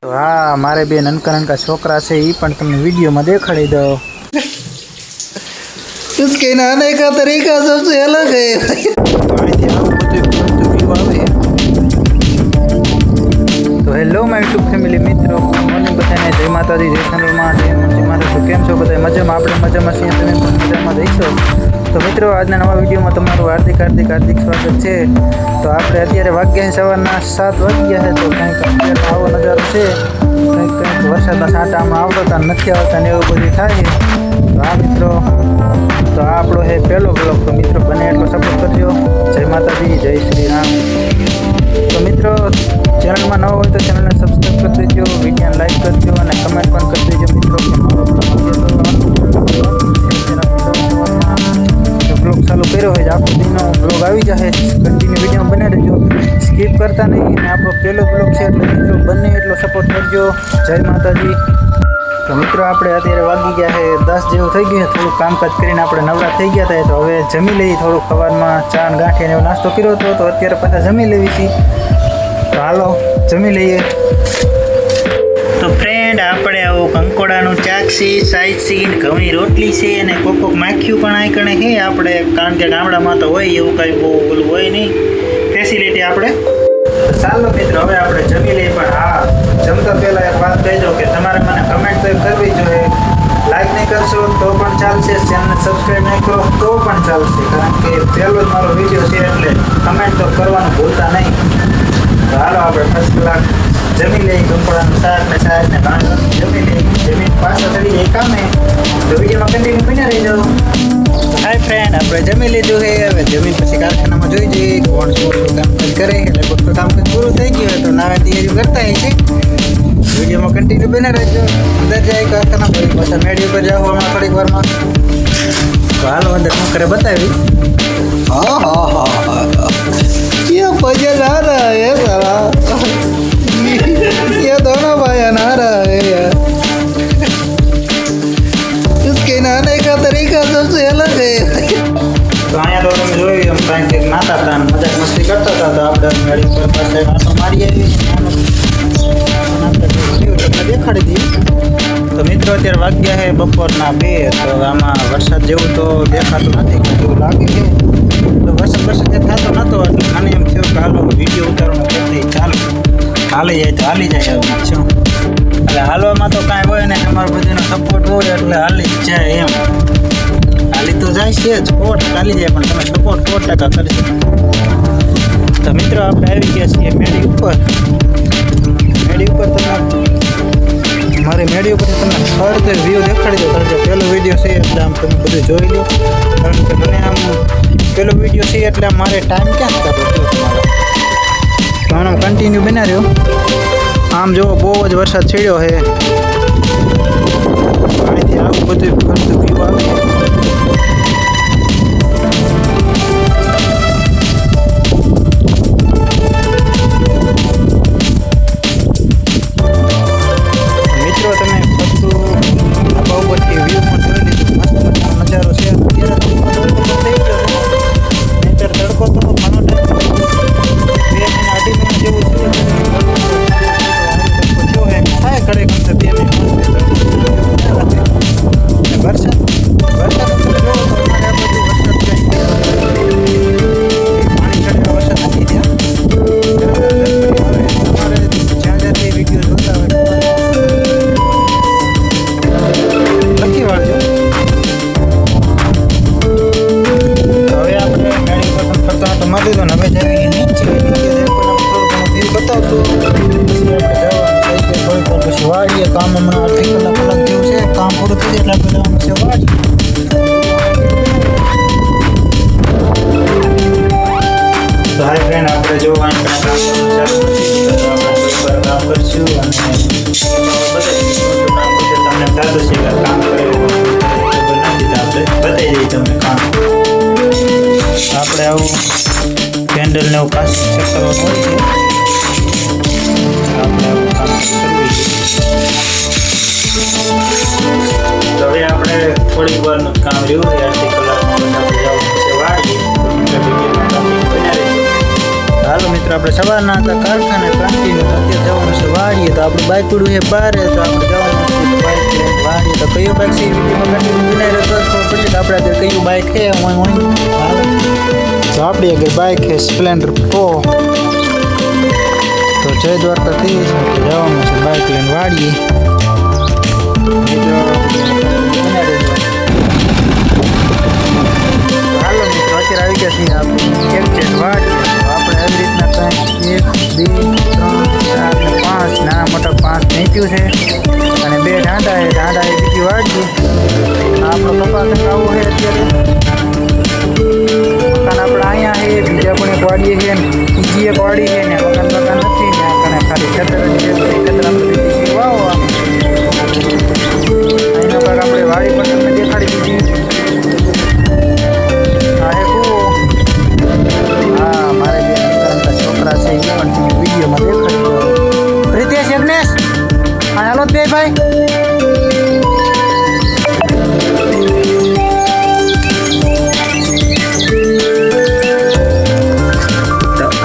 તો હા, મારે બે નનકા નનકા છોકરા છે, એ પણ તમને વિડીયોમાં દેખાડી દઉં. उसके नहाने का तरीका सबसे अलग है. પાણીથી આવું બધું ફરતું વ્યૂ આવે. તો હેલો માય યુટ્યુબ ફેમિલી મિત્રો, મોર્નિંગ બધાને જય માતાજી, જય સોનલમાં, જય માતા. તો કેમ છો બધા? મજામાં? આપણે મજામાં છીએ, તમે પણ મજામાં રહીશો. તો મિત્રો, આજના નવા વિડીયોમાં તમારું હાર્દિક સ્વાગત છે. તો આપણે અત્યારે વાગ્યા છે સવારના 7 વાગ્યા છે. તો કંઈક અત્યારે આવો નજારો છે, કંઈક વરસાદના છાંટામાં આવતા નથી આવતા ને એવું બધું થાય. તો આ મિત્રો, તો આ આપણો છે પહેલો બ્લોગ. તો મિત્રો બને એટલો સપોર્ટ કરજો. જય માતાજી, જય શ્રી રામ. તો મિત્રો, ચેનલમાં નવો હોય તો ચેનલને સબસ્ક્રાઈબ કરી દેજો, વિડીયોને લાઈક કરજો અને કમેન્ટ પણ કરી દેજો મિત્રો કે મારો બ્લોગ ચાલુ કર્યો હોય આખો દિનનો બ્લોગ આવી જશે. કન્ટિન્યુ વિડીયો બને રહેજો, સ્કીપ કરતા નહીં. અને આપણો પહેલો બ્લોગ છે એટલે મિત્રો બને એટલો સપોર્ટ કરજો. જય માતાજી. તો મિત્રો, આપણે અત્યારે વાગી ગયા છે 10 જેવું થઈ ગયું છે. થોડુંક કામકાજ કરીને આપણે નવરા થઈ ગયા હતા. તો હવે જમી લઈએ. થોડુંક સવારમાં ચા અને ગાંઠિયાને એવો નાસ્તો કર્યો હતો, તો અત્યારે પાછા જમી લેવી છીએ. તો હાલો જમી લઈએ. તો ફ્રેન્ડ, આપણે આવું કંકોડાનું ચાક છે, સાઈઝ છે, ઘઉંની રોટલી છે અને કોક માખ્યું પણ આઈકણે છે આપણે, કારણ કે ગામડામાં તો હોય એવું કાંઈ બહુ ઓલું હોય નહીં ફેસિલિટી આપણે. ચાલો મિત્રો, હવે આપણે જમી લઈએ. પણ હા, જમતા પહેલાં એક વાત કહી દો કે તમારે મને કમેન્ટ તો કરવી જોઈએ. લાઈક નહીં કરશો તો પણ ચાલશે, ચેનલને સબસ્ક્રાઈબ નહીં કરો તો પણ ચાલશે, કારણ કે પહેલો જ મારો વિડીયો છે એટલે કમેન્ટ તો કરવાનું ભૂલતા નહીં. તો હાલો આપણે ફર્સ્ટ કલાક જમી લઈએ. કંકોડાનું શાક ને છાશ ને ભાંગણ જમી લઈએ. જમીન પાછા ચડી જાય કામે. તો વિડીયોમાં કન્ટિન્યુ બન્યા રહીજો. હાય ફ્રેન્ડ, આપણે જમી લીધું છે. હવે જમીન પછી કારખાનામાં જોઈ જઈએ કોણ શું કામકાજ કરે. એટલે બધું કામકાજ પૂરું થઈ ગયું હોય તો નાવે તૈયારી કરતા હોય છે. વિડીયોમાં કન્ટિન્યુ બન્યા રહેજો. અંદર જાય કારખાના પછી પાછા મેળી ઉપર જાઓ હમણાં થોડીક વારમાં. તો હાલો અંદર શું કરે બતાવી. हाँ हाँ हाँ हाँ, ये भजन आ रहा है साला, ये दोनों भाई नहा रहा है यार. उसके नहाने का तरीका सबसे अलग है. તો અહીંયા તો તમે જોયું એમ કાંઈક કંઈક નાતા હતા અને મજાક મસ્તી કરતા હતા. તો આપણે મેળી ઉપર પાસે વાસો મારી આવી તમને દેખાડી દઈએ. તો મિત્રો, અત્યારે વાગ્યા છે બપોરના 2. તો આમાં વરસાદ જેવું તો દેખાતું નથી, એવું લાગે છે. તો વરસાદ થતો નહોતો એટલે મને એમ થયું કે હાલો વિડીયો ઉતારવાનું કહેતી ચાલો હાલી જાય તો હાલી જાય. શું એટલે હાલવામાં તો કાંઈ હોય ને, અમારો બધાનો સપોર્ટ હોય એટલે હાલી જ જાય એમ. હાલી તો જાય છે જ, હાલી જાય, પણ તમે સપોર્ટ 100% કરશો. તો મિત્રો, આપણે આવી ગયા છીએ મેળી ઉપર. મેળી ઉપર તમે મારી મેળી ઉપર તમને ફરતે વ્યૂ દેખાડી દો. કારણ કે પહેલો વિડીયો છે એટલે આમ તમે બધું જોઈ લો. કારણ કે મને આમ પહેલો વિડીયો છે એટલે મારે ટાઈમ ક્યાં કરવો તમારો. તો આમ કન્ટિન્યુ બના રહ્યો. આમ જુઓ, બહુ જ વરસાદ છેડ્યો છે. પાણીથી આવું બધું ફરતું વ્યૂ આવે. વાડીએ કામ હમણાં અડધી કલાક જેવું છે. કામ પૂરું થઈ જાય એટલે આપણે જવાનું છે વાડી. તો હાય ફ્રેન્ડ, આપણે જો કામ કરશું અને તમને દાદો છે કે કામ કરેલું નથી, આપણે બતાવી દઈએ તમને કામ. આપણે આવું કેન્ડલ ને એવું કાચ ચેક કરવાનું હોય છે. આપણે આવું કામ કરવું છે. તો હવે આપણે થોડીક વારનું કામ રહ્યું છે. અડધી કલાકમાં આપણે જવાનું છે વાડીએ. હાલો મિત્રો, આપણે સવારના હતા કારખાને કન્ટિન્યુ અત્યારે જવાનું છે વાડીએ તો આપણું બાઇક પડ્યું છે બારે તો આપણે જવાનું છે બાઇક લઈને વાડીએ તો કયું બાઇક છે એ વિડીયોમાં કન્ટિન્યુ બનાવી રહ્યો તો પછી કે આપણે અત્યારે કયું બાઇક છે તો આપણી આગળ બાઇક છે સ્પ્લેન્ડર પ્રો. તો જય દ્વારકાથી જવાનું છે બાઇક લઈને વાડીએ. હાલો મિત્રો અત્યારે આવી ગયા છીએ આપણે એક્ઝેક્ટ વાડીએ. આપણે આવી રીતના કંઈ 1 2 3 4 ને 5 નાના મોટા 5 નીચ્યું છે અને 2 ઢાંડા છે. ઢાંડા એ બીજી વાડીએ. આપણો કપાસ આવો છે અત્યારે મકાન આપણે અહીંયા છે બીજા પણ એક વાડીએ છે ને બીજી એક વાડી છે ને મકાન નથી ને આપણે ખાલી ખેતર જ છે તો એ ખેતર આપણે બીજી વાવવા અહીંના ભાગ આપણે વાડી પણ તમને દેખાડી દીધી. હા હે કૂવો. હા મારે બે કરંતા છોકરા છે એ પણ વિડીયોમાં દેખાડી દો. રીતેશ યજ્ઞેશ હા હાલો બે ભાઈ.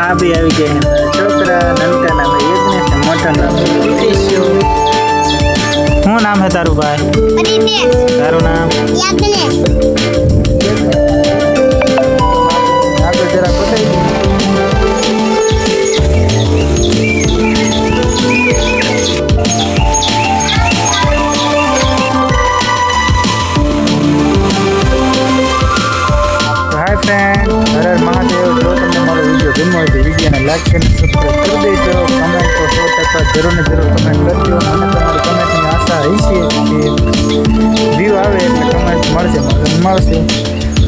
આ બી આવી ગયા છોકરા નનકા નામ યજ્ઞેશ ને મોટા નામ રીતેશ. શું નામ હે તારું ભાઈ? તારું નામ? આગળ જરા બતાવી દે. હાય ફ્રેન્ડ, હર હર મહાદેવ. જો તમને મારો વિડીયો ગમ્યો હોય તો વિડીયોને લાઈક અને સબસ્ક્રાઈબ કરી દેજો. કમેન્ટ તો 100% જરૂર ને જરૂર કમેન્ટ કરજો. અને તમારી કમેન્ટની આશા રહેશે કે વ્યૂ આવે એટલે કમેન્ટ મળશે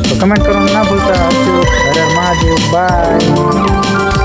તો કમેન્ટ કરવાનું ના ભૂલતા. આપજો. હર હર મહાદેવ. બાય.